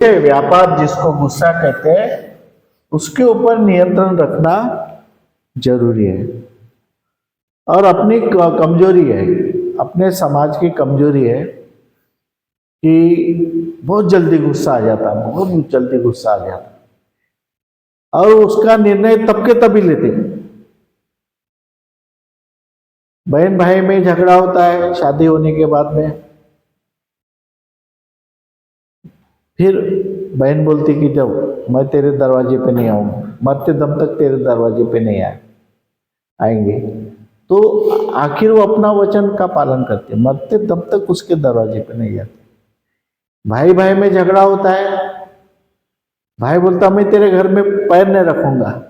व्यापार जिसको गुस्सा कहते हैं उसके ऊपर नियंत्रण रखना जरूरी है। और अपनी कमजोरी है, अपने समाज की कमजोरी है कि बहुत जल्दी गुस्सा आ जाता, बहुत जल्दी गुस्सा आ जाता और उसका निर्णय तब के तभी लेते। बहन भाई में झगड़ा होता है शादी होने के बाद में, फिर बहन बोलती कि जब मैं तेरे दरवाजे पे नहीं आऊंगी, मरते दम तक तेरे दरवाजे पे नहीं आएंगे, तो आखिर वो अपना वचन का पालन करते, मरते दम तक उसके दरवाजे पे नहीं जाते। भाई भाई में झगड़ा होता है, भाई बोलता मैं तेरे घर में पैर नहीं रखूंगा,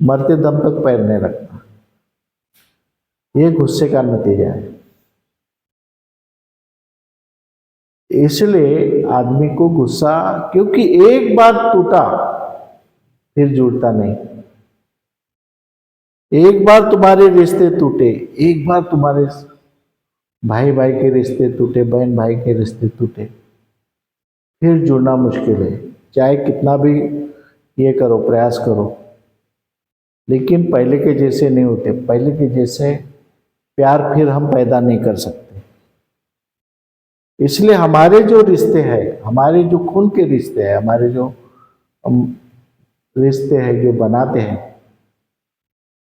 मरते दम तक पैर नहीं रखता। ये गुस्से का नतीजा है। इसलिए आदमी को गुस्सा, क्योंकि एक बार टूटा फिर जुड़ता नहीं। एक बार तुम्हारे रिश्ते टूटे, एक बार तुम्हारे भाई भाई के रिश्ते टूटे, बहन भाई के रिश्ते टूटे, फिर जुड़ना मुश्किल है। चाहे कितना भी ये करो, प्रयास करो, लेकिन पहले के जैसे नहीं होते। पहले के जैसे प्यार फिर हम पैदा नहीं कर सकते। इसलिए हमारे जो रिश्ते हैं, हमारे जो खून के रिश्ते हैं, हमारे जो रिश्ते हैं जो बनाते हैं,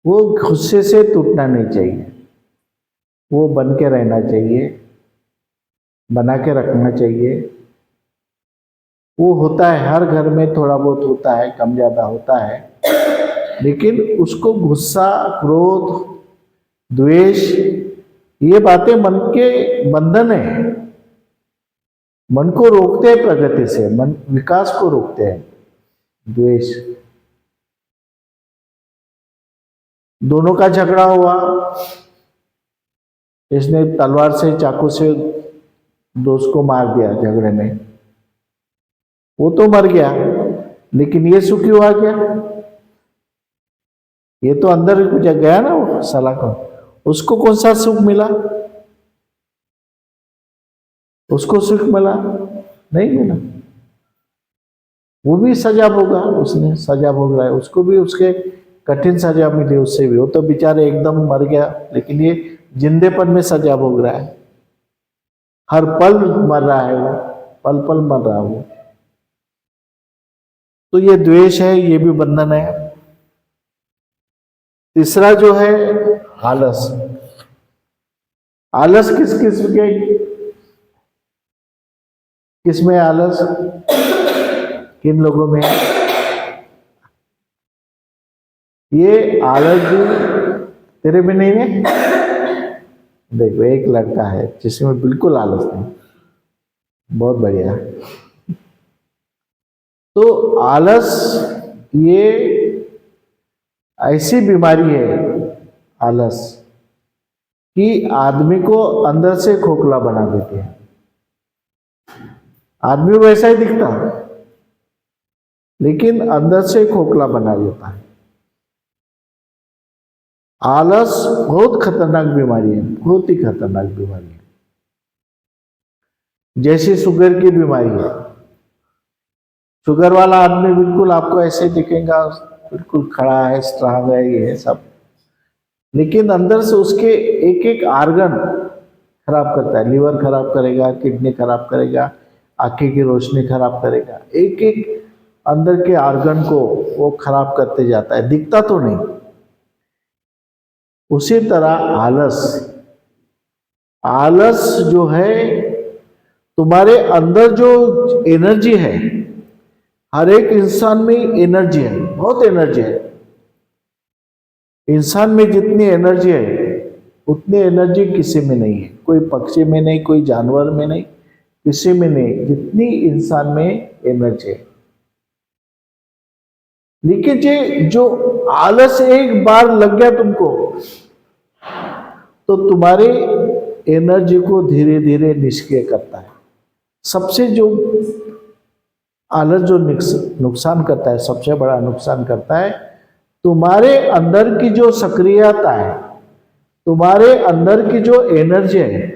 वो गुस्से से टूटना नहीं चाहिए, वो बन के रहना चाहिए, बना के रखना चाहिए। वो होता है हर घर में, थोड़ा बहुत होता है, कम ज़्यादा होता है, लेकिन उसको गुस्सा, क्रोध, द्वेष, ये बातें मन के बंधन है, मन को रोकते हैं प्रगति से, मन विकास को रोकते हैं। द्वेष, दोनों का झगड़ा हुआ, इसने तलवार से, चाकू से दोस्त को मार दिया झगड़े में, वो तो मर गया, लेकिन ये सुखी हुआ क्या? ये तो अंदर गया ना वो सलाखों, उसको कौन सा सुख मिला? उसको सुख मिला? नहीं मिला। वो भी सजा भोगा, उसने सजा भोग रहा है, उसको भी उसके कठिन सजा मिली उससे भी। वो तो बेचारे एकदम मर गया, लेकिन ये जिंदेपन में सजा भोग रहा है, हर पल मर रहा है, वो पल पल मर रहा है वो। तो ये द्वेष है, ये भी बंधन है। तीसरा जो है आलस। आलस किस किस्म के, किसमें आलस, किन लोगों में? ये आलस भी तेरे में नहीं है। देखो एक लड़का है जिसमें बिल्कुल आलस नहीं, बहुत बढ़िया। तो आलस ये ऐसी बीमारी है, आलस, कि आदमी को अंदर से खोखला बना देती है। आदमी वैसा ही दिखता है, लेकिन अंदर से खोखला बना देता है। आलस बहुत खतरनाक बीमारी है, बहुत ही खतरनाक बीमारी है। जैसे शुगर की बीमारी है, शुगर वाला आदमी बिल्कुल आपको ऐसे दिखेगा, बिल्कुल खड़ा है, स्ट्रांग है, ये है सब, लेकिन अंदर से उसके एक एक आर्गन खराब करता है। लीवर खराब करेगा, किडनी खराब करेगा, आंखें की रोशनी खराब करेगा, एक एक अंदर के आर्गन को वो खराब करते जाता है, दिखता तो नहीं। उसी तरह आलस, आलस जो है, तुम्हारे अंदर जो एनर्जी है, हर एक इंसान में एनर्जी है, बहुत एनर्जी है। इंसान में जितनी एनर्जी है उतनी एनर्जी किसी में नहीं है, कोई पक्षी में नहीं, कोई जानवर में नहीं, किसी में नहीं, जितनी इंसान में एनर्जी है। लेकिन जो आलस एक बार लग गया तुमको, तो तुम्हारे एनर्जी को धीरे धीरे निष्क्रिय करता है। सबसे जो आलस जो नुकसान करता है, सबसे बड़ा नुकसान करता है, तुम्हारे अंदर की जो सक्रियता है, तुम्हारे अंदर की जो एनर्जी है,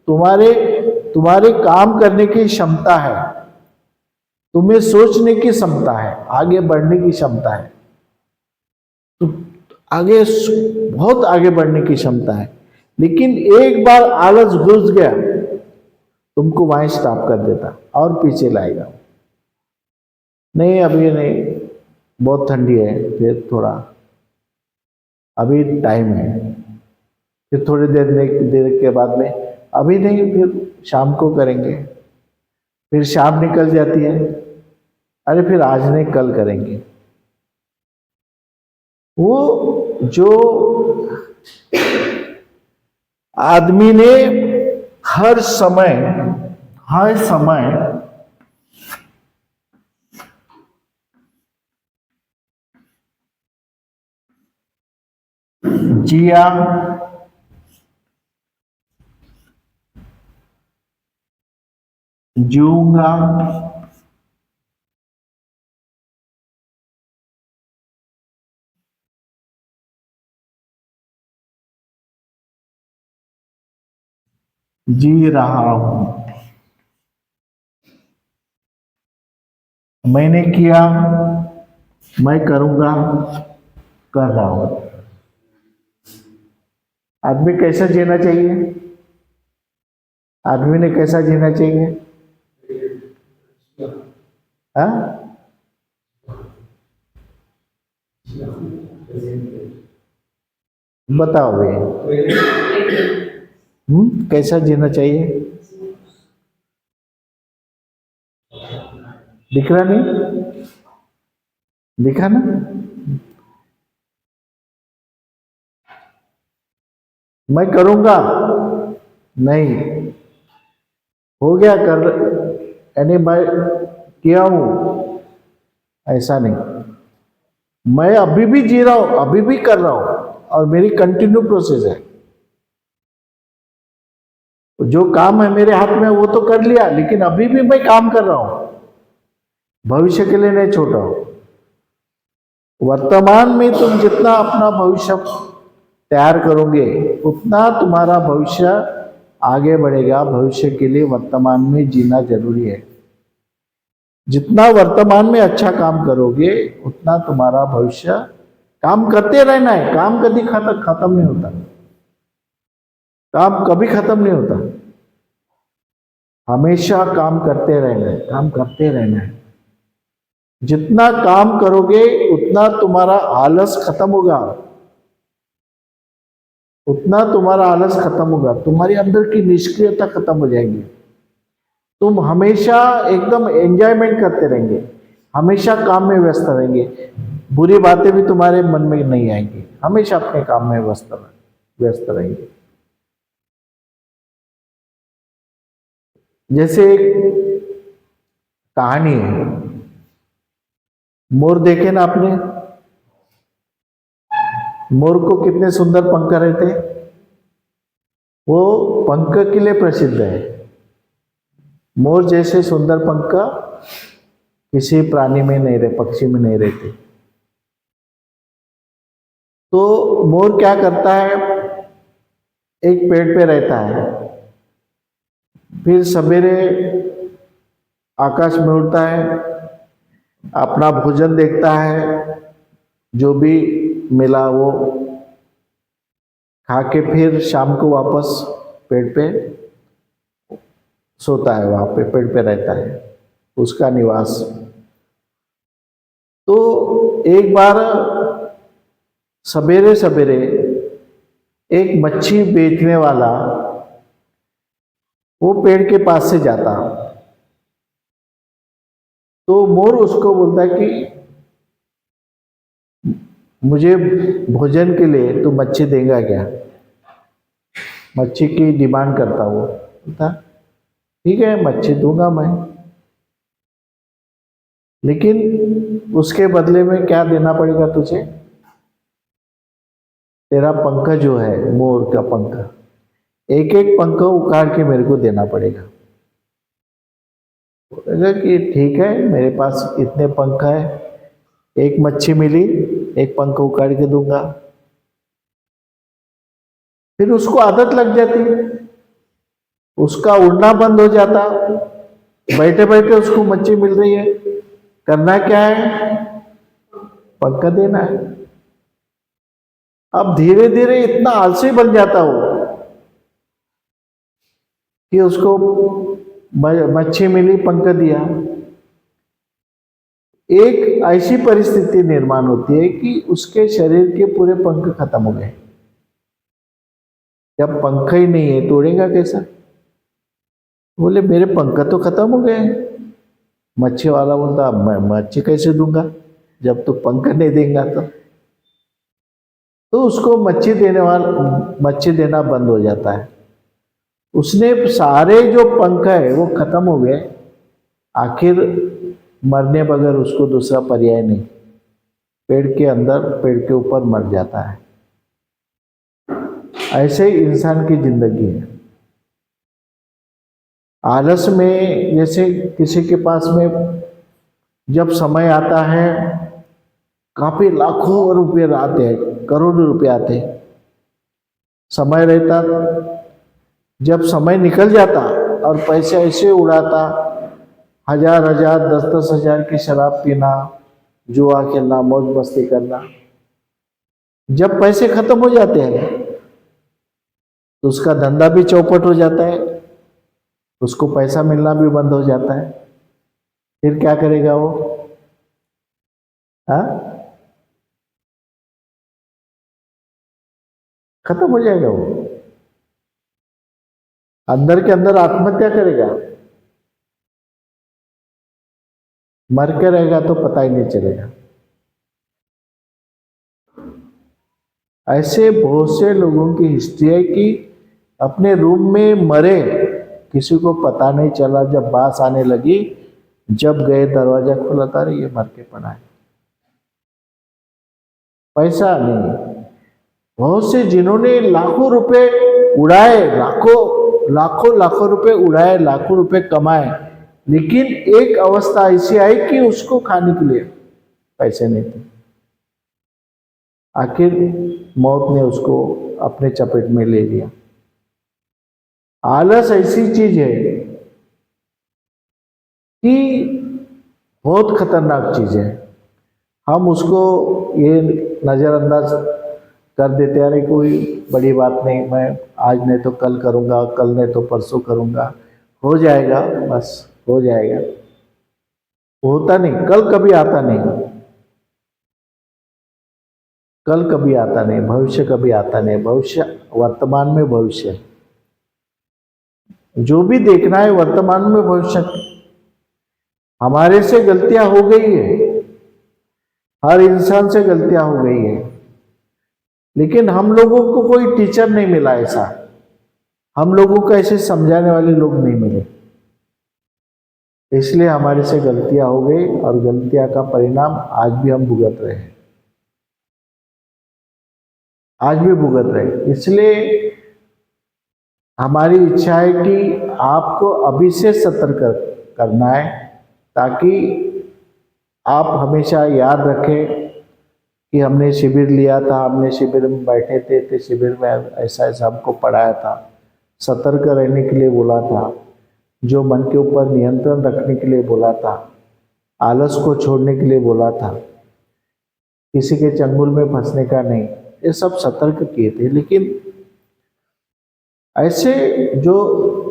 तुम्हारे काम करने की क्षमता है, तुम्हें सोचने की क्षमता है, आगे बढ़ने की क्षमता है, तो आगे बहुत आगे बढ़ने की क्षमता है। लेकिन एक बार आलस घुस गया, तुमको वहीं स्टॉप कर देता और पीछे लाएगा। नहीं अभी नहीं, बहुत ठंडी है, फिर थोड़ा अभी टाइम है, फिर थोड़ी देर के बाद में अभी नहीं, फिर शाम को करेंगे। फिर शाम निकल जाती है, अरे फिर आज नहीं कल करेंगे। वो जो आदमी ने हर समय जिया, जीऊंगा, जी रहा हूं, मैंने किया, मैं करूंगा, कर रहा हूं। आदमी कैसा जीना चाहिए? आदमी ने कैसा जीना चाहिए? हाँ? बताओ भाई, कैसा जीना चाहिए? दिख रहा नहीं? दिखा ना? मैं करूंगा, नहीं हो गया कर, यानी मैं किया हूं, ऐसा नहीं। मैं अभी भी जी रहा हूं, अभी भी कर रहा हूं, और मेरी कंटिन्यू प्रोसेस है। जो काम है मेरे हाथ में वो तो कर लिया, लेकिन अभी भी मैं काम कर रहा हूं, भविष्य के लिए नहीं छोड़ रहा हूं। वर्तमान में तुम जितना अपना भविष्य तैयार करोगे, उतना तुम्हारा भविष्य आगे बढ़ेगा। भविष्य के लिए वर्तमान में जीना जरूरी है। जितना वर्तमान में अच्छा काम करोगे, उतना तुम्हारा भविष्य, काम करते रहना है, काम कभी खत्म नहीं होता, काम कभी खत्म नहीं होता, हमेशा काम करते रहना है, काम करते रहना है। जितना काम करोगे उतना तुम्हारा आलस खत्म होगा, उतना तुम्हारा आलस खत्म होगा, तुम्हारी अंदर की निष्क्रियता खत्म हो जाएगी। तुम हमेशा एकदम एंजॉयमेंट करते रहेंगे, हमेशा काम में व्यस्त रहेंगे, बुरी बातें भी तुम्हारे मन में नहीं आएंगी, हमेशा अपने काम में व्यस्त रहेंगे। जैसे एक कहानी है, मोर देखे ना आपने? मोर को कितने सुंदर पंख रहते, वो पंख के लिए प्रसिद्ध है। मोर जैसे सुंदर पंख किसी प्राणी में नहीं रहे, पक्षी में नहीं रहते। तो मोर क्या करता है, एक पेड़ पे रहता है, फिर सवेरे आकाश में उड़ता है, अपना भोजन देखता है, जो भी मिला वो खा के फिर शाम को वापस पेड़ पे सोता है, वहां पे पेड़ पे रहता है, उसका निवास। तो एक बार सवेरे सवेरे एक मच्छी बेचने वाला वो पेड़ के पास से जाता, तो मोर उसको बोलता है कि मुझे भोजन के लिए तू मच्छी देगा क्या? मच्छी की डिमांड करता वो, बोलता ठीक है मच्छी दूंगा मैं, लेकिन उसके बदले में क्या देना पड़ेगा तुझे? तेरा पंख जो है, मोर का पंख, एक एक पंख उखाड़ के मेरे को देना पड़ेगा। बोलेगा कि ठीक है, मेरे पास इतने पंख है, एक मच्छी मिली, एक पंख उखाड़ के दूंगा। फिर उसको आदत लग जाती, उसका उड़ना बंद हो जाता, बैठे बैठे उसको मच्छी मिल रही है, करना क्या है, पंखा देना है। अब धीरे धीरे इतना आलसी बन जाता वो कि उसको मच्छी मिली, पंख दिया। एक ऐसी परिस्थिति निर्माण होती है कि उसके शरीर के पूरे पंख खत्म हो गए। जब पंख ही नहीं है तो उड़ेगा कैसा? बोले मेरे पंख तो खत्म हो गए। मच्छी वाला बोलता मैं मच्छी कैसे दूंगा जब तू पंख नहीं देगा तो उसको मच्छी देना बंद हो जाता है। उसने सारे जो पंख है वो खत्म हो गए। आखिर मरने बगैर उसको दूसरा पर्याय नहीं, पेड़ के अंदर, पेड़ के ऊपर मर जाता है। ऐसे ही इंसान की जिंदगी है। आलस में, जैसे किसी के पास में जब समय आता है, काफी लाखों रुपए आते हैं, करोड़ों रुपए आते हैं, समय रहता, जब समय निकल जाता और पैसे ऐसे उड़ाता, हजार हजार, 10-10 हजार की शराब पीना, जुआ खेलना, मौज मस्ती करना। जब पैसे खत्म हो जाते हैं तो उसका धंधा भी चौपट हो जाता है, उसको पैसा मिलना भी बंद हो जाता है। फिर क्या करेगा वो? हाँ, खत्म हो जाएगा वो, अंदर के अंदर आत्महत्या करेगा। मर के रहेगा तो पता ही नहीं चलेगा। ऐसे बहुत से लोगों की हिस्ट्री है कि अपने रूम में मरे, किसी को पता नहीं चला। जब बास आने लगी, जब गए दरवाजा खुला था, ये मर के पड़ा है। पैसा नहीं। बहुत से जिन्होंने लाखों रुपए उड़ाए, लाखों रुपए उड़ाए, लाखों रुपए कमाए, लेकिन एक अवस्था ऐसी आई कि उसको खाने के लिए पैसे नहीं थे। आखिर मौत ने उसको अपने चपेट में ले लिया। आलस ऐसी चीज है कि बहुत खतरनाक चीज है। हम उसको ये नज़रअंदाज कर देते, अरे कोई बड़ी बात नहीं, मैं आज नहीं तो कल करूँगा, कल नहीं तो परसों करूँगा, हो जाएगा, बस हो जाएगा। होता नहीं, कल कभी आता नहीं, कल कभी आता नहीं, भविष्य कभी आता नहीं। भविष्य वर्तमान में, भविष्य जो भी देखना है वर्तमान में, भविष्य। हमारे से गलतियां हो गई है, हर इंसान से गलतियां हो गई है, लेकिन हम लोगों को कोई टीचर नहीं मिला ऐसा, हम लोगों को ऐसे समझाने वाले लोग नहीं मिले, इसलिए हमारे से गलतियां हो गई और गलतियां का परिणाम आज भी हम भुगत रहे हैं, आज भी भुगत रहे। इसलिए हमारी इच्छा है कि आपको अभी से सतर्क करना है, ताकि आप हमेशा याद रखें कि हमने शिविर लिया था, हमने शिविर में बैठे थे, तो शिविर में ऐसा ऐसा हमको पढ़ाया था, सतर्क रहने के लिए बोला था, जो मन के ऊपर नियंत्रण रखने के लिए बोला था, आलस को छोड़ने के लिए बोला था, किसी के चंगुल में फंसने का नहीं, ये सब सतर्क किए थे। लेकिन ऐसे जो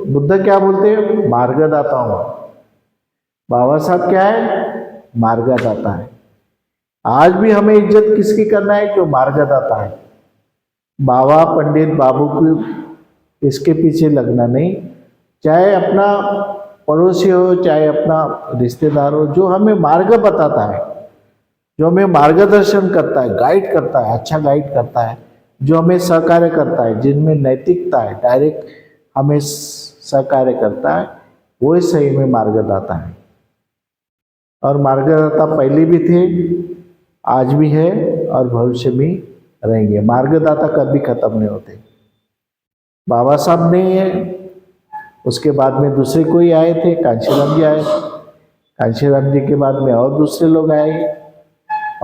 बुद्ध क्या बोलते हैं, मार्गदाता हूँ। बाबा साहब क्या है? मार्गदाता है। आज भी हमें इज्जत किसकी करना है? जो मार्गदाता है। बाबा, पंडित, बाबू की इसके पीछे लगना नहीं, चाहे अपना पड़ोसी हो, चाहे अपना रिश्तेदार हो, जो हमें मार्ग बताता है, जो हमें मार्गदर्शन करता है, गाइड करता है, अच्छा गाइड करता है, जो हमें सहकार्य करता है, जिनमें नैतिकता है, डायरेक्ट हमें सहकार्य करता है, वो सही में मार्गदाता है। और मार्गदाता पहले भी थे, आज भी है और भविष्य में रहेंगे। मार्गदाता कभी खत्म नहीं होते। बाबा साहब नहीं है, उसके बाद में दूसरे कोई आए थे, कांशीराम जी आए, कांशीराम जी के बाद में और दूसरे लोग आए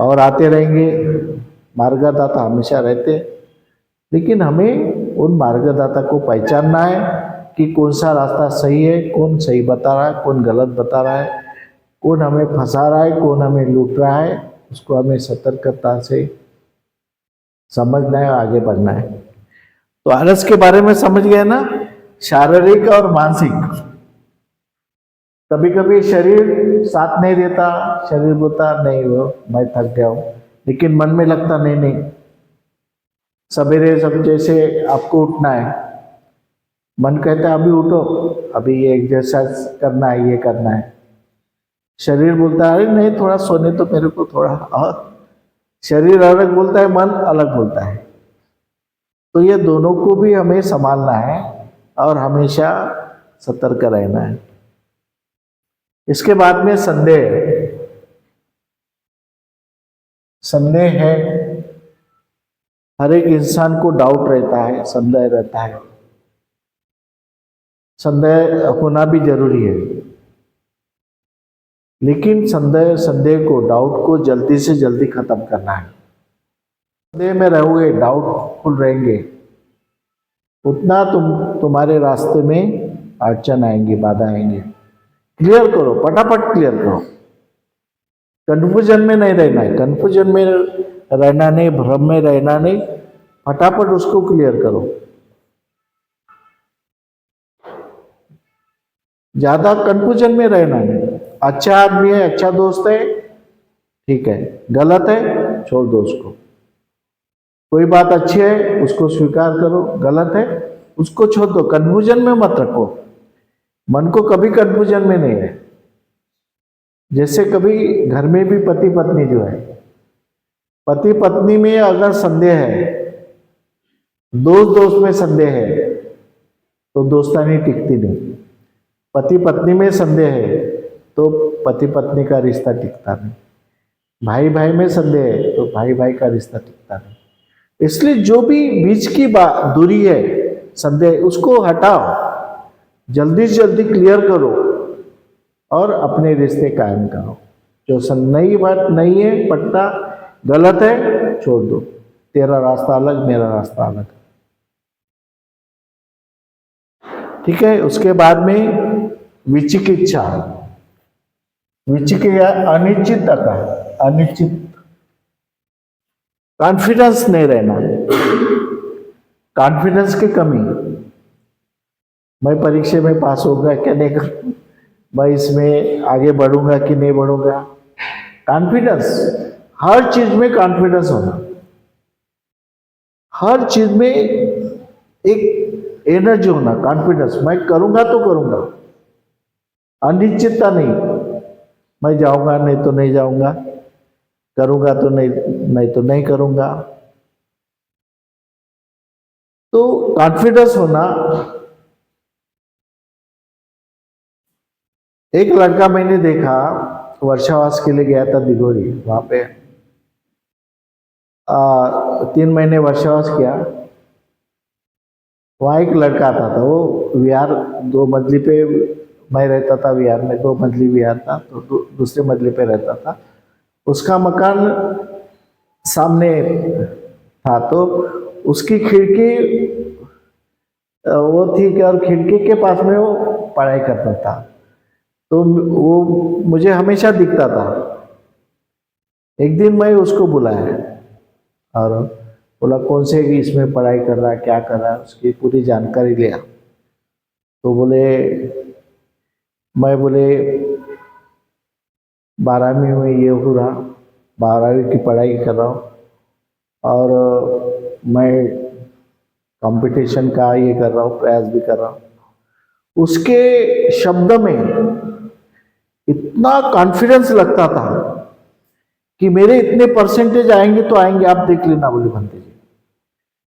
और आते रहेंगे। मार्गदाता हमेशा रहते, लेकिन हमें उन मार्गदाता को पहचानना है कि कौन सा रास्ता सही है, कौन सही बता रहा है, कौन गलत बता रहा है, कौन हमें फंसा रहा है, कौन हमें लूट रहा है। उसको हमें सतर्कता से समझना है, आगे बढ़ना है। तो आलस के बारे में समझ गए ना, शारीरिक और मानसिक। कभी कभी शरीर साथ नहीं देता, शरीर बोलता नहीं वो मैं थक गया हूँ, लेकिन मन में लगता नहीं नहीं, सवेरे सब जैसे आपको उठना है, मन कहता है अभी उठो, अभी ये एक्सरसाइज करना है, ये करना है। शरीर बोलता है अरे नहीं थोड़ा सोने तो मेरे को थोड़ा, और शरीर अलग बोलता है, मन अलग बोलता है। तो ये दोनों को भी हमें संभालना है और हमेशा सतर्क रहना है। इसके बाद में संदेह। संदेह है, हर एक इंसान को डाउट रहता है, संदेह रहता है। संदेह होना भी जरूरी है, लेकिन संदेह को, डाउट को जल्दी से जल्दी खत्म करना है। संदेह में रहोगे, डाउटफुल रहेंगे, उतना तुम्हारे रास्ते में अड़चन आएंगी, बाधा आएंगी। क्लियर करो, फटाफट क्लियर करो। कंफ्यूजन में नहीं रहना है, कंफ्यूजन में रहना नहीं, भ्रम में रहना नहीं, फटाफट उसको क्लियर करो। ज्यादा कंफ्यूजन में रहना नहीं। अच्छा आदमी है, अच्छा दोस्त है, ठीक है, गलत है छोड़ दो उसको। कोई बात अच्छी है उसको स्वीकार करो, गलत है उसको छोड़ दो, कंफ्यूजन में मत रखो। मन को कभी कंफ्यूजन में नहीं है। जैसे कभी घर में भी पति पत्नी जो है, पति पत्नी में अगर संदेह है, दोस्त में संदेह है, तो दोस्तानी टिकती नहीं। पति पत्नी में संदेह है तो पति पत्नी का रिश्ता टिकता नहीं। भाई भाई में संदेह है तो भाई भाई का रिश्ता टिकता नहीं। इसलिए जो भी बीच की दूरी है, संदेह, उसको हटाओ, जल्दी से जल्दी क्लियर करो और अपने रिश्ते कायम करो। जो नई बात नहीं है, पट्टा गलत है, छोड़ दो। तेरा रास्ता अलग, मेरा रास्ता अलग, ठीक है। उसके बाद में विचिकित्सा, अनिश्चितता का, अनिश्चित, कॉन्फिडेंस नहीं रहना, कॉन्फिडेंस की कमी। मैं परीक्षा में पास होगा क्या नहीं करूँ, मैं इसमें आगे बढ़ूंगा कि नहीं बढ़ूंगा। कॉन्फिडेंस, हर चीज में कॉन्फिडेंस होना, हर चीज में एक एनर्जी होना, कॉन्फिडेंस, मैं करूंगा तो करूंगा। अनिश्चितता नहीं, मैं जाऊंगा नहीं तो नहीं जाऊंगा, करूंगा तो नहीं तो नहीं करूंगा। तो कॉन्फिडेंस होना। एक लड़का मैंने देखा, वर्षावास के लिए गया था दिघोरी, वहां पे 3 महीने वर्षावास किया। वहाँ एक लड़का आता था, वो विहार 2 मंजिल पे, मैं रहता था विहार में, 2 मंजिली विहार था, तो दूसरे मंजिल पे रहता था। उसका मकान सामने था, तो उसकी खिड़की वो थी, और खिड़की के पास में वो पढ़ाई करता था। तो वो मुझे हमेशा दिखता था। एक दिन मैं उसको बुलाया और बोला कौन से इसमें पढ़ाई कर रहा है, क्या कर रहा है, उसकी पूरी जानकारी लिया। तो बोले, मैं बोले 12वीं में ये हो रहा, 12वीं की पढ़ाई कर रहा हूँ, और मैं कंपटीशन का ये कर रहा हूँ, प्रयास भी कर रहा हूँ। उसके शब्द में इतना कॉन्फिडेंस लगता था कि मेरे इतने परसेंटेज आएंगे तो आएंगे, आप देख लेना बोले भंते जी,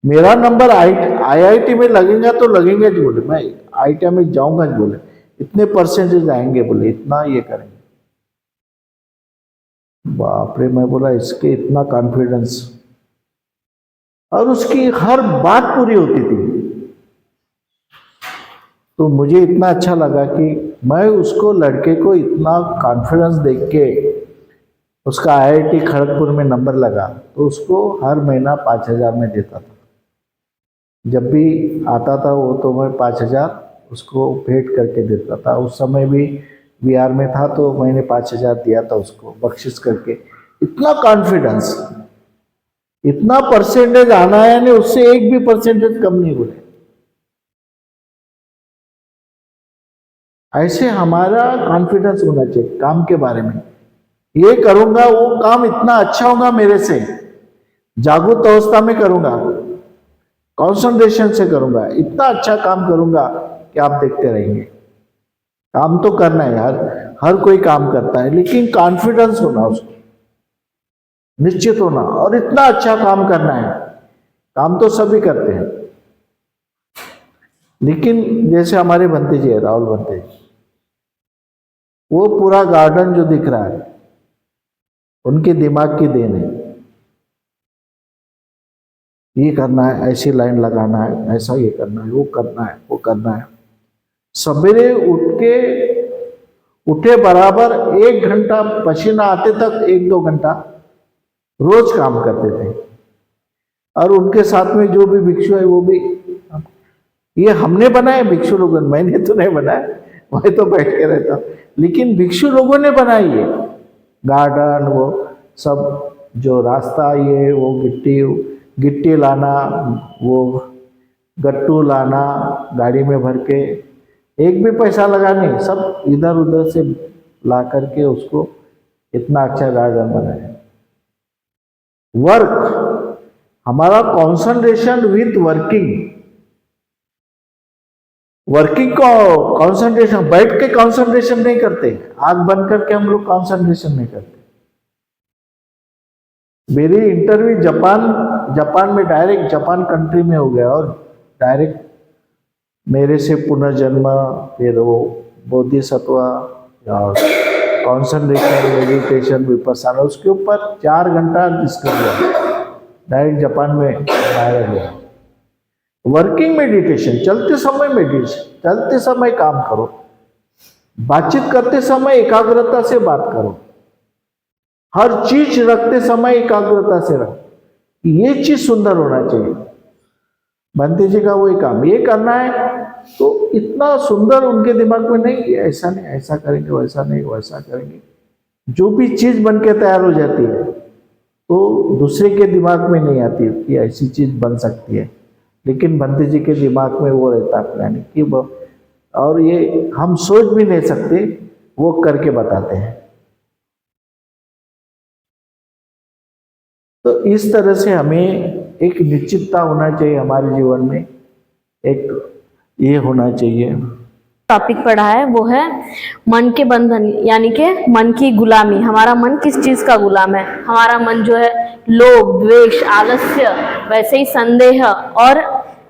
मेरा नंबर IIT में लगेगा तो लगेंगे जी, बोले मैं IIT में जाऊंगा जी, बोले इतने परसेंटेज आएंगे, बोले इतना ये करेंगे। बाप रे, मैं बोला इसके इतना कॉन्फिडेंस, और उसकी हर बात पूरी होती थी। तो मुझे इतना अच्छा लगा कि मैं उसको, लड़के को इतना कॉन्फिडेंस देख के, उसका IIT खड़गपुर में नंबर लगा, तो उसको हर महीना 5,000 में देता था। जब भी आता था वो, तो मैं 5,000 उसको भेंट करके देता था। उस समय भी बिहार में था तो मैंने 5,000 दिया था उसको बख्शिश करके। इतना कॉन्फिडेंस, इतना परसेंटेज आना है, नहीं उससे एक भी परसेंटेज कम नहीं बोले। ऐसे हमारा कॉन्फिडेंस होना चाहिए काम के बारे में। ये करूंगा, वो काम इतना अच्छा होगा मेरे से, जागरूक अवस्था में करूंगा, कंसंट्रेशन से करूंगा, इतना अच्छा काम करूंगा कि आप देखते रहेंगे। काम तो करना है यार, हर कोई काम करता है, लेकिन कॉन्फिडेंस होना, उसको निश्चित होना, और इतना अच्छा काम करना है। काम तो सभी करते हैं, लेकिन जैसे हमारे बंते जी है, राहुल बंते जी, वो पूरा गार्डन जो दिख रहा है उनके दिमाग की देन है। ये करना है, ऐसी लाइन लगाना है, ऐसा ये करना है, वो करना है, वो करना है। सवेरे उठे बराबर 1 घंटा पसीना आते तक 1-2 घंटा रोज काम करते थे। और उनके साथ में जो भी भिक्षु है वो भी, ये हमने बनाए भिक्षु लोगों ने, मैंने तो नहीं बनाया, मैं तो बैठ के रहता हूँ, लेकिन भिक्षु लोगों ने बनाई है गार्डन, वो सब जो रास्ता, ये वो गिट्टी लाना, वो गट्टू लाना गाड़ी में भर के, एक भी पैसा लगा नहीं, सब इधर उधर से ला करके उसको इतना अच्छा गार्डन बनाया। वर्क, हमारा कॉन्सेंट्रेशन विथ वर्किंग को कॉन्सेंट्रेशन, बैठ के कॉन्सेंट्रेशन नहीं करते, आंख बंद करके हम लोग कॉन्सेंट्रेशन नहीं करते। मेरी इंटरव्यू जापान में, डायरेक्ट जापान कंट्री में हो गया, और डायरेक्ट मेरे से पुनर्जन्म, फिर वो बोधिसत्व और कॉन्सेंट्रेशन, मेडिटेशन, विपस्सना, उसके ऊपर 4 घंटा डिस्कस हुआ, डायरेक्ट जापान में वायरल हुआ। वर्किंग मेडिटेशन, चलते समय मेडिटेशन, चलते समय काम करो, बातचीत करते समय एकाग्रता से बात करो, हर चीज रखते समय एकाग्रता से रखो, ये चीज सुंदर होना चाहिए। बंते जी का वही काम, ये करना है तो इतना सुंदर उनके दिमाग में नहीं, ऐसा नहीं, ऐसा करेंगे, वैसा नहीं, वैसा करेंगे। जो भी चीज बन के तैयार हो जाती है तो दूसरे के दिमाग में नहीं आती कि ऐसी चीज बन सकती है, लेकिन बंते जी के दिमाग में वो रहता है प्लानिंग कि, और ये हम सोच भी नहीं सकते, वो करके बताते हैं। तो इस तरह से हमें एक निश्चितता होना चाहिए हमारे जीवन में, एक ये होना चाहिए। टॉपिक पढ़ा है वो है मन के बंधन, यानी कि मन की गुलामी। हमारा मन किस चीज का गुलाम है? हमारा मन जो है लोभ, द्वेष, आलस्य, वैसे ही संदेह और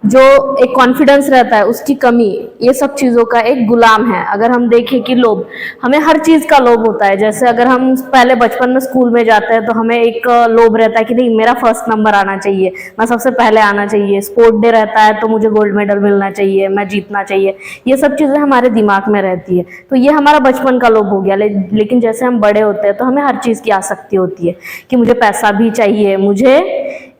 जो एक कॉन्फिडेंस रहता है उसकी कमी, ये सब चीज़ों का एक गुलाम है। अगर हम देखें कि लोभ, हमें हर चीज़ का लोभ होता है। जैसे अगर हम पहले बचपन में स्कूल में जाते हैं तो हमें एक लोभ रहता है कि नहीं, मेरा फर्स्ट नंबर आना चाहिए, मैं सबसे पहले आना चाहिए। स्पोर्ट डे रहता है तो मुझे गोल्ड मेडल मिलना चाहिए, मैं जीतना चाहिए। ये सब चीज़ें हमारे दिमाग में रहती है, तो ये हमारा बचपन का लोभ हो गया। लेकिन जैसे हम बड़े होते हैं तो हमें हर चीज़ की आसक्ति होती है कि मुझे पैसा भी चाहिए, मुझे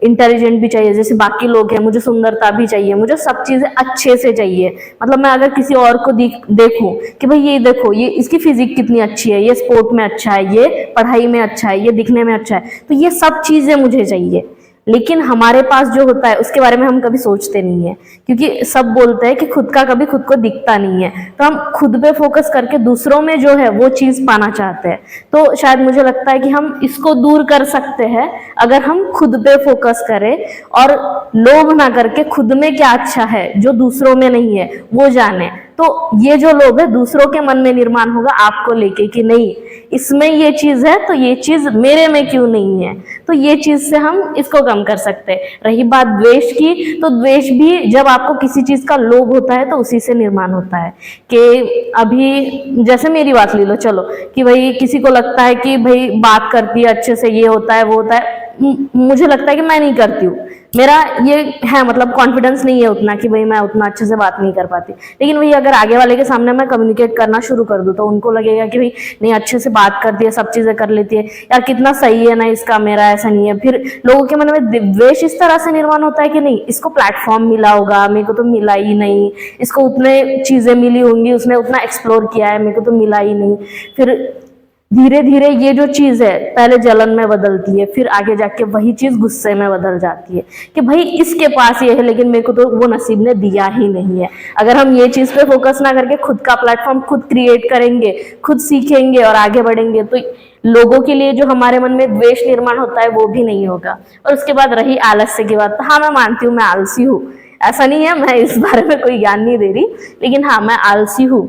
इंटेलिजेंट भी चाहिए जैसे बाकी लोग हैं, मुझे सुंदरता भी चाहिए, मुझे सब चीज़ें अच्छे से चाहिए। मतलब मैं अगर किसी और को देखूं कि भाई ये देखो, ये इसकी फिजिक कितनी अच्छी है, ये स्पोर्ट में अच्छा है, ये पढ़ाई में अच्छा है, ये दिखने में अच्छा है, तो ये सब चीज़ें मुझे चाहिए। लेकिन हमारे पास जो होता है उसके बारे में हम कभी सोचते नहीं है, क्योंकि सब बोलते हैं कि खुद का कभी खुद को दिखता नहीं है, तो हम खुद पे फोकस करके दूसरों में जो है वो चीज़ पाना चाहते हैं। तो शायद मुझे लगता है कि हम इसको दूर कर सकते हैं अगर हम खुद पे फोकस करें और लोभ ना करके खुद में क्या अच्छा है जो दूसरों में नहीं है वो जाने। तो ये जो लोभ है दूसरों के मन में निर्माण होगा आपको लेके कि नहीं, इसमें ये चीज़ है तो ये चीज़ मेरे में क्यों नहीं है, तो ये चीज़ से हम इसको कम कर सकते हैं। रही बात द्वेष की, तो द्वेष भी जब आपको किसी चीज़ का लोभ होता है तो उसी से निर्माण होता है। कि अभी जैसे मेरी बात ले लो, चलो कि भाई किसी को लगता है कि भाई बात करती है अच्छे से, ये होता है वो होता है, मुझे लगता है कि मैं नहीं करती हूँ, मेरा ये है मतलब कॉन्फिडेंस नहीं है उतना कि भाई मैं उतना अच्छे से बात नहीं कर पाती। लेकिन वही अगर आगे वाले के सामने मैं कम्युनिकेट करना शुरू कर दूँ तो उनको लगेगा कि भाई नहीं अच्छे से बात करती है, सब चीजें कर लेती है, यार कितना सही है ना इसका, मेरा ऐसा नहीं है। फिर लोगों के मन में द्वेष इस तरह से निर्माण होता है कि नहीं इसको प्लेटफॉर्म मिला होगा, मेरे को तो मिला ही नहीं, इसको उतने चीजें मिली होंगी, उसने उतना एक्सप्लोर किया है, मेरे को तो मिला ही नहीं। फिर धीरे धीरे ये जो चीज है पहले जलन में बदलती है, फिर आगे जाके वही चीज गुस्से में बदल जाती है कि भाई इसके पास ये है लेकिन मेरे को तो वो नसीब ने दिया ही नहीं है। अगर हम ये चीज पे फोकस ना करके खुद का प्लेटफॉर्म खुद क्रिएट करेंगे, खुद सीखेंगे और आगे बढ़ेंगे तो लोगों के लिए जो हमारे मन में द्वेष निर्माण होता है वो भी नहीं होगा। और उसके बाद रही आलस्य की बात, तो हाँ मैं मानती हूँ मैं आलसी हूँ, ऐसा नहीं है, मैं इस बारे में कोई ज्ञान नहीं दे रही, लेकिन हाँ मैं आलसी हूँ।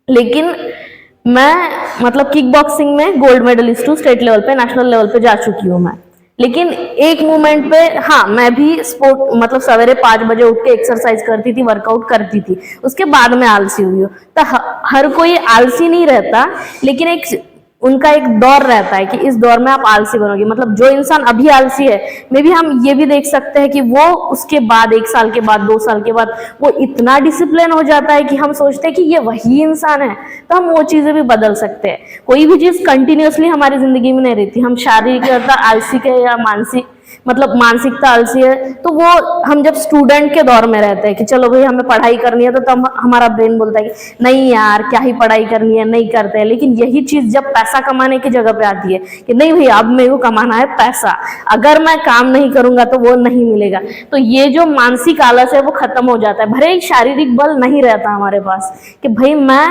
लेकिन मैं मतलब किक बॉक्सिंग में गोल्ड मेडलिस्ट हूँ, स्टेट लेवल पे, नेशनल लेवल पे जा चुकी हूँ मैं। लेकिन एक मोमेंट पे हाँ मैं भी स्पोर्ट मतलब सवेरे 5 बजे उठ के एक्सरसाइज करती थी, वर्कआउट करती थी, उसके बाद मैं आलसी हुई हूँ। तो हर कोई आलसी नहीं रहता, लेकिन एक उनका एक दौर रहता है कि इस दौर में आप आलसी बनोगे। मतलब जो इंसान अभी आलसी है, मे भी हम ये भी देख सकते हैं कि वो उसके बाद 1 साल के बाद 2 साल के बाद वो इतना डिसिप्लिन हो जाता है कि हम सोचते हैं कि ये वही इंसान है। तो हम वो चीजें भी बदल सकते हैं। कोई भी चीज कंटिन्यूअसली हमारी जिंदगी में नहीं रहती। हम शारीरिक आलसी के या मानसिक मतलब मानसिकता आलसी है तो वो हम जब स्टूडेंट के दौर में रहते हैं कि चलो भाई हमें पढ़ाई करनी है, तो तब हमारा ब्रेन बोलता है कि नहीं यार क्या ही पढ़ाई करनी है, नहीं करते हैं। लेकिन यही चीज जब पैसा कमाने की जगह पे आती है कि नहीं भाई अब मेरे को कमाना है पैसा, अगर मैं काम नहीं करूंगा तो वो नहीं मिलेगा, तो ये जो मानसिक आलस है वो खत्म हो जाता है। भले ही शारीरिक बल नहीं रहता हमारे पास कि भाई मैं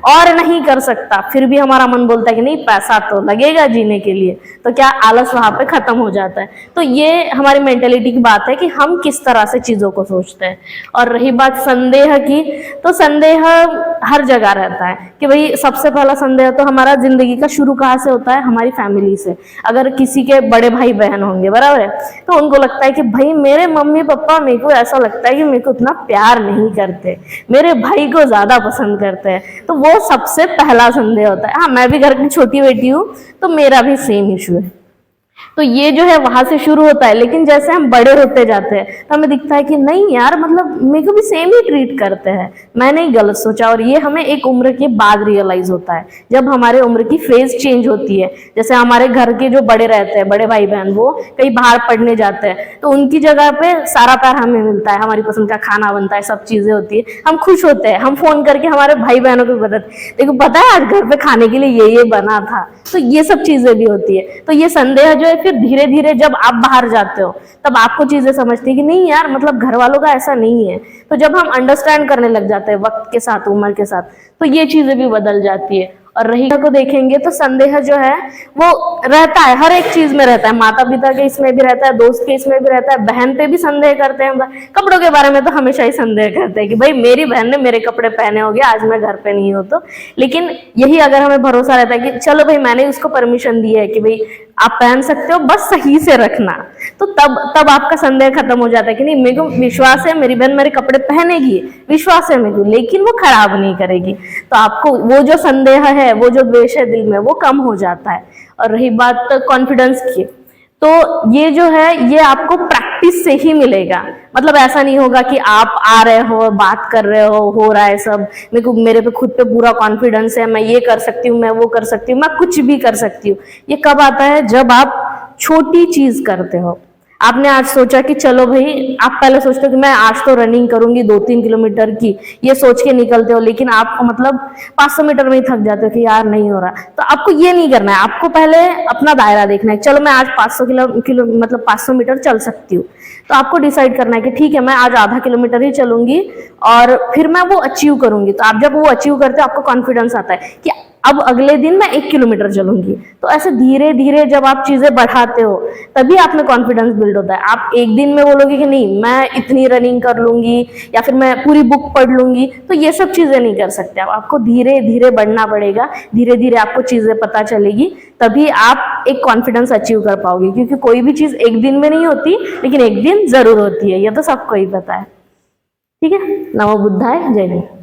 और नहीं कर सकता, फिर भी हमारा मन बोलता है कि नहीं पैसा तो लगेगा जीने के लिए, तो क्या आलस वहां पे खत्म हो जाता है। तो ये हमारी मेंटेलिटी की बात है कि हम किस तरह से चीजों को सोचते हैं। और रही बात संदेह की, तो संदेह हर जगह रहता है कि भाई सबसे पहला संदेह तो हमारा जिंदगी का शुरू कहाँ से होता है, हमारी फैमिली से। अगर किसी के बड़े भाई बहन होंगे बराबर है, तो उनको लगता है कि भाई मेरे मम्मी पापा मेरे को ऐसा लगता है कि मेरे को उतना प्यार नहीं करते, मेरे भाई को ज्यादा पसंद करते हैं, तो वो सबसे पहला संदेह होता है। हाँ मैं भी घर की छोटी बेटी हूँ तो मेरा भी सेम इशू है, तो ये जो है वहां से शुरू होता है। लेकिन जैसे हम बड़े होते जाते हैं तो हमें दिखता है कि नहीं यार मतलब मेरे को भी सेम ही ट्रीट करते हैं, मैंने ही गलत सोचा। और ये हमें एक उम्र के बाद रियलाइज होता है, जब हमारे उम्र की फेज चेंज होती है। जैसे हमारे घर के जो बड़े रहते हैं, बड़े भाई बहन, वो कहीं बाहर पढ़ने जाते हैं तो उनकी जगह पे सारा प्यार हमें मिलता है, हमारी पसंद का खाना बनता है, सब चीजें होती है, हम खुश होते हैं। हम फोन करके हमारे भाई बहनों को बताते देखो पता है आज घर पे खाने के लिए ये बना था, तो ये सब चीजें भी होती है। तो ये संदेह जो है फिर धीरे धीरे जब आप बाहर जाते हो तब आपको चीजें समझती है कि नहीं यार मतलब घर वालों का ऐसा नहीं है। तो जब हम अंडरस्टैंड करने लग जाते हैं वक्त के साथ, उम्र के साथ, तो ये चीजें भी बदल जाती है। और रही को देखेंगे तो संदेह जो है वो रहता है, हर एक चीज में रहता है, माता पिता के इसमें भी रहता है, दोस्त के इसमें भी रहता है, बहन पे भी संदेह करते हैं। कपड़ों के बारे में तो हमेशा ही संदेह करते हैं कि भाई मेरी बहन ने मेरे कपड़े पहने होंगे आज मैं घर पे नहीं हूं तो। लेकिन यही अगर हमें भरोसा रहता है कि चलो भाई मैंने उसको परमिशन दी है कि भाई आप पहन सकते हो, बस सही से रखना, तो तब आपका संदेह खत्म हो जाता है कि नहीं मेरे को विश्वास है मेरी बहन मेरे कपड़े पहनेगी, विश्वास है मेरे को, लेकिन वो खराब नहीं करेगी। तो आपको वो जो संदेह है, वो जो द्वेष है दिल में, वो कम हो जाता है। और रही बात कॉन्फिडेंस की, तो ये जो है ये आपको प्रैक्टिस से ही मिलेगा। मतलब ऐसा नहीं होगा कि आप आ रहे हो, बात कर रहे हो रहा है सब, मेरे पे खुद पे पूरा कॉन्फिडेंस है, मैं ये कर सकती हूँ, मैं वो कर सकती हूँ, मैं कुछ भी कर सकती हूँ। ये कब आता है, जब आप छोटी चीज करते हो। आपने आज सोचा कि चलो भाई, आप पहले सोचते हो कि मैं आज तो रनिंग करूंगी 2-3 किलोमीटर की, ये सोच के निकलते हो, लेकिन आप मतलब 500 मीटर में ही थक जाते हो कि यार नहीं हो रहा। तो आपको ये नहीं करना है, आपको पहले अपना दायरा देखना है। चलो मैं आज 500 मीटर चल सकती हूँ, तो आपको डिसाइड करना है कि ठीक है मैं आज आधा किलोमीटर ही चलूंगी और फिर मैं वो अचीव करूंगी। तो आप जब वो अचीव करते हो आपको कॉन्फिडेंस आता है कि अब अगले दिन मैं 1 किलोमीटर चलूंगी। तो ऐसे धीरे धीरे जब आप चीजें बढ़ाते हो तभी आप में कॉन्फिडेंस बिल्ड होता है। आप एक दिन में बोलोगे कि नहीं मैं इतनी रनिंग कर लूंगी या फिर मैं पूरी बुक पढ़ लूंगी, तो ये सब चीजें नहीं कर सकते। आपको धीरे धीरे बढ़ना पड़ेगा, धीरे धीरे आपको चीजें पता चलेगी, तभी आप एक कॉन्फिडेंस अचीव कर पाओगे। क्योंकि कोई भी चीज एक दिन में नहीं होती, लेकिन एक दिन जरूर होती है, ये तो सबको ही पता है। ठीक है, नमो बुद्धाय, जय हिंद।